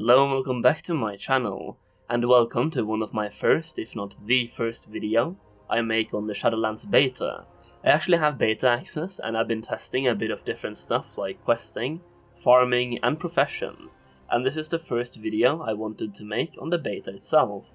Hello and welcome back to my channel, and welcome to one of my first, if not the first video I make on the Shadowlands beta. I actually have beta access and I've been testing a bit of different stuff like questing, farming and professions, and this is the first video I wanted to make on the beta itself.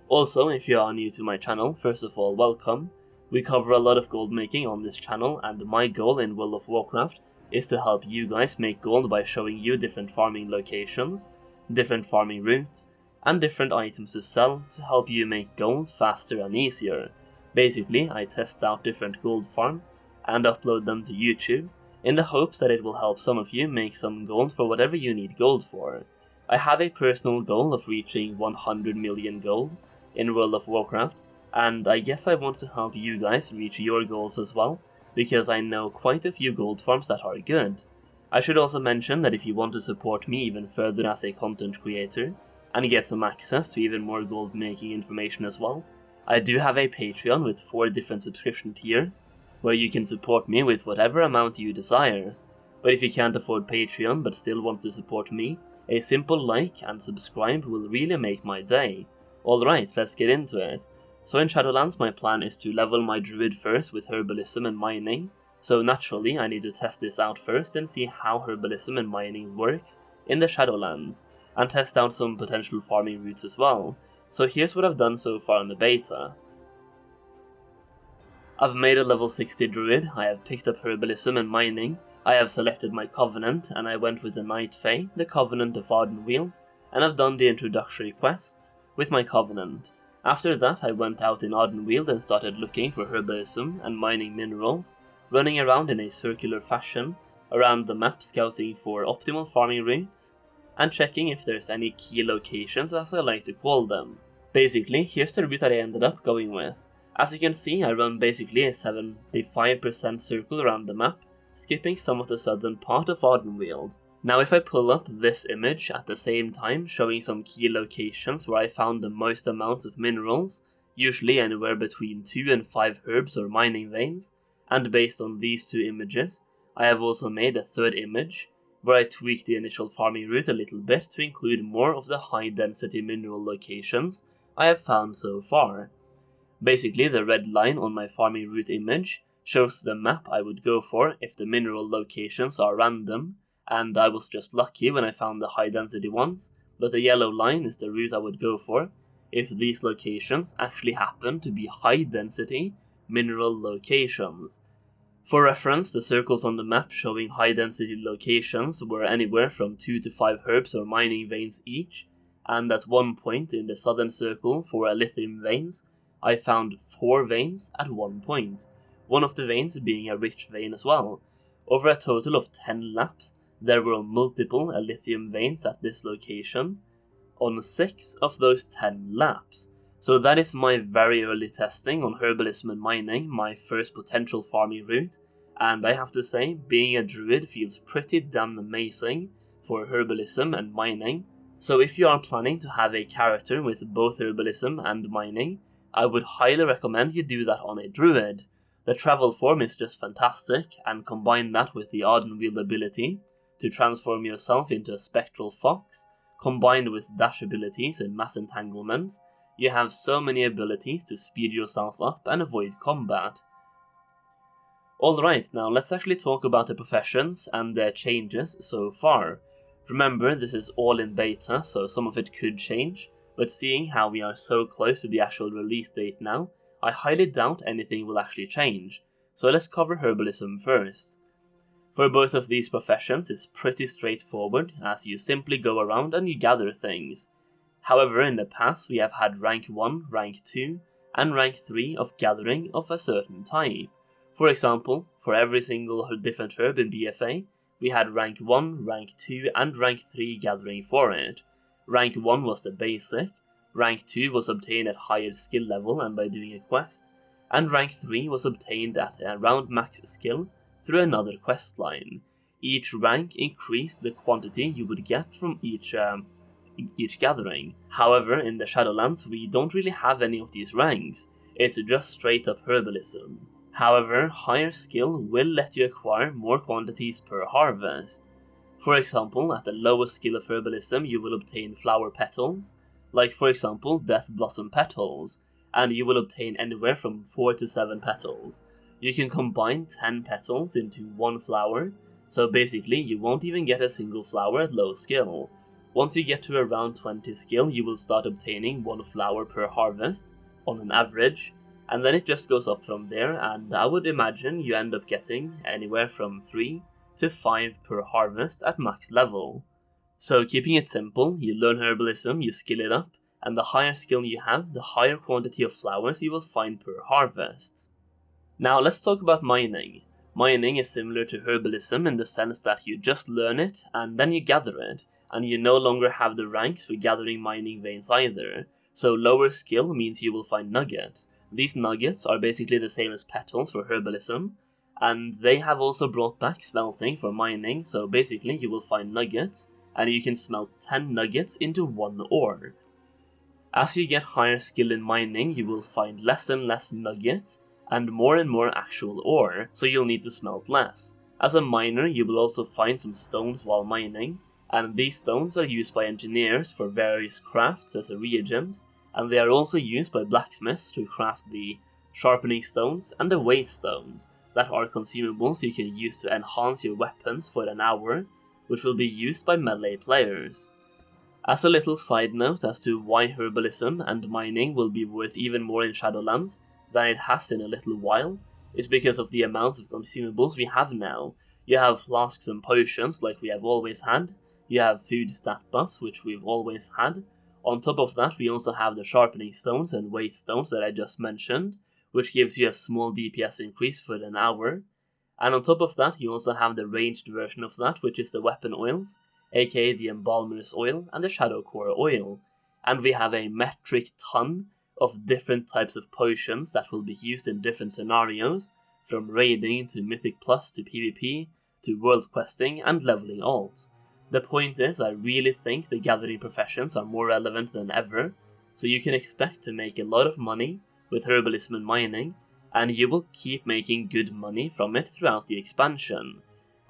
Also, if you are new to my channel, first of all welcome. We cover a lot of gold making on this channel, and my goal in World of Warcraft is to help you guys make gold by showing you different farming locations, different farming routes, and different items to sell to help you make gold faster and easier. Basically, I test out different gold farms and upload them to YouTube in the hopes that it will help some of you make some gold for whatever you need gold for. I have a personal goal of reaching 100 million gold in World of Warcraft, and I guess I want to help you guys reach your goals as well, because I know quite a few gold farms that are good. I should also mention that if you want to support me even further as a content creator, and get some access to even more gold making information as well, I do have a Patreon with 4 different subscription tiers, where you can support me with whatever amount you desire. But if you can't afford Patreon but still want to support me, a simple like and subscribe will really make my day. Alright, let's get into it. So in Shadowlands my plan is to level my druid first with herbalism and mining, so naturally I need to test this out first and see how herbalism and mining works in the Shadowlands, and test out some potential farming routes as well. So here's what I've done so far in the beta. I've made a level 60 druid, I have picked up herbalism and mining, I have selected my covenant and I went with the Night Fae, the Covenant of Ardenweald, and I've done the introductory quests with my covenant. After that I went out in Ardenweald and started looking for herbalism and mining minerals, running around in a circular fashion around the map scouting for optimal farming routes, and checking if there's any key locations as I like to call them. Basically, here's the route that I ended up going with. As you can see, I run basically a 75% circle around the map, skipping some of the southern part of Ardenweald. Now if I pull up this image at the same time, showing some key locations where I found the most amounts of minerals, usually anywhere between 2 and 5 herbs or mining veins, and based on these 2 images, I have also made a third image, where I tweaked the initial farming route a little bit to include more of the high density mineral locations I have found so far. Basically, the red line on my farming route image shows the map I would go for if the mineral locations are random, and I was just lucky when I found the high density ones, but the yellow line is the route I would go for if these locations actually happen to be high density mineral locations. For reference, the circles on the map showing high density locations were anywhere from 2 to 5 herbs or mining veins each, and at one point in the southern circle for lithium veins, I found 4 veins at one point, one of the veins being a rich vein as well. Over a total of 10 laps, there were multiple lithium veins at this location, on 6 of those 10 laps. So that is my very early testing on herbalism and mining, my first potential farming route, and I have to say, being a druid feels pretty damn amazing for herbalism and mining. So if you are planning to have a character with both herbalism and mining, I would highly recommend you do that on a druid. The travel form is just fantastic, and combine that with the Ardenweald ability to transform yourself into a spectral fox, combined with dash abilities and mass entanglement, you have so many abilities to speed yourself up and avoid combat. Alright, now let's actually talk about the professions and their changes so far. Remember, this is all in beta, so some of it could change, but seeing how we are so close to the actual release date now, I highly doubt anything will actually change. So let's cover herbalism first. For both of these professions, it's pretty straightforward, as you simply go around and you gather things. However, in the past we have had rank 1, rank 2, and rank 3 of gathering of a certain type. For example, for every single different herb in BFA, we had rank 1, rank 2, and rank 3 gathering for it. Rank 1 was the basic, rank 2 was obtained at higher skill level and by doing a quest, and rank 3 was obtained at around max skill through another quest line. Each rank increased the quantity you would get from each gathering. However, in the Shadowlands we don't really have any of these ranks, it's just straight up herbalism. However, higher skill will let you acquire more quantities per harvest. For example, at the lowest skill of Herbalism you will obtain flower petals, like for example Death Blossom petals, and you will obtain anywhere from 4 to 7 petals. You can combine 10 petals into one flower, so basically you won't even get a single flower at low skill. Once you get to around 20 skill you will start obtaining 1 flower per harvest, on an average, and then it just goes up from there, and I would imagine you end up getting anywhere from 3 to 5 per harvest at max level. So keeping it simple, you learn Herbalism, you skill it up, and the higher skill you have, the higher quantity of flowers you will find per harvest. Now let's talk about mining. Mining is similar to Herbalism in the sense that you just learn it and then you gather it, and you no longer have the ranks for gathering mining veins either. So lower skill means you will find nuggets. These nuggets are basically the same as petals for Herbalism, and they have also brought back smelting for mining, so basically you will find nuggets, and you can smelt 10 nuggets into 1 ore. As you get higher skill in mining, you will find less and less nuggets, and more actual ore, so you'll need to smelt less. As a miner, you will also find some stones while mining, and these stones are used by engineers for various crafts as a reagent, and they are also used by blacksmiths to craft the sharpening stones and the weight stones that are consumables you can use to enhance your weapons for an hour, which will be used by melee players. As a little side note as to why Herbalism and mining will be worth even more in Shadowlands than it has in a little while, is because of the amount of consumables we have now. You have flasks and potions like we have always had, you have food stat buffs which we've always had. On top of that we also have the sharpening stones and weight stones that I just mentioned, which gives you a small DPS increase for an hour. And on top of that you also have the ranged version of that, which is the weapon oils, aka the embalmer's oil and the shadow core oil. And we have a metric ton of different types of potions that will be used in different scenarios, from raiding to Mythic Plus to PvP to world questing and leveling alts. The point is, I really think the gathering professions are more relevant than ever, so you can expect to make a lot of money with Herbalism and mining, and you will keep making good money from it throughout the expansion.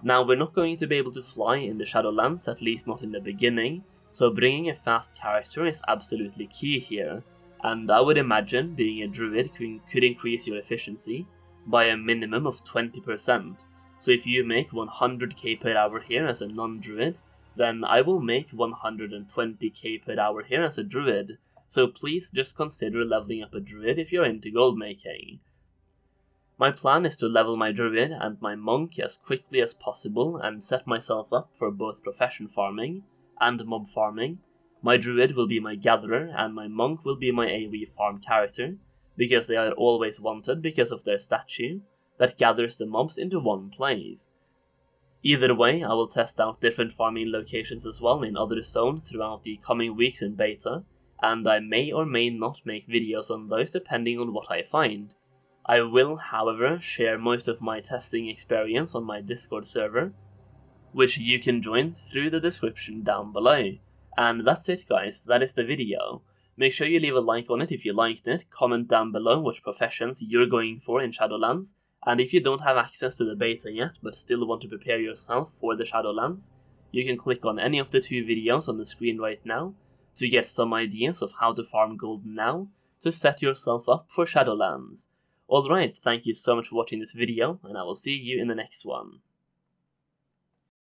Now, we're not going to be able to fly in the Shadowlands, at least not in the beginning, so bringing a fast character is absolutely key here, and I would imagine being a druid could increase your efficiency by a minimum of 20%. So if you make 100k per hour here as a non-druid, then I will make 120k per hour here as a druid, so please just consider leveling up a druid if you're into goldmaking. My plan is to level my druid and my monk as quickly as possible and set myself up for both profession farming and mob farming. My druid will be my gatherer and my monk will be my AoE farm character, because they are always wanted because of their statue that gathers the mobs into one place. Either way, I will test out different farming locations as well in other zones throughout the coming weeks in beta, and I may or may not make videos on those depending on what I find. I will, however, share most of my testing experience on my Discord server, which you can join through the description down below. And that's it guys, that is the video. Make sure you leave a like on it if you liked it, comment down below which professions you're going for in Shadowlands, and if you don't have access to the beta yet but still want to prepare yourself for the Shadowlands, you can click on any of the 2 videos on the screen right now to get some ideas of how to farm gold now to set yourself up for Shadowlands. Alright, thank you so much for watching this video, and I will see you in the next one.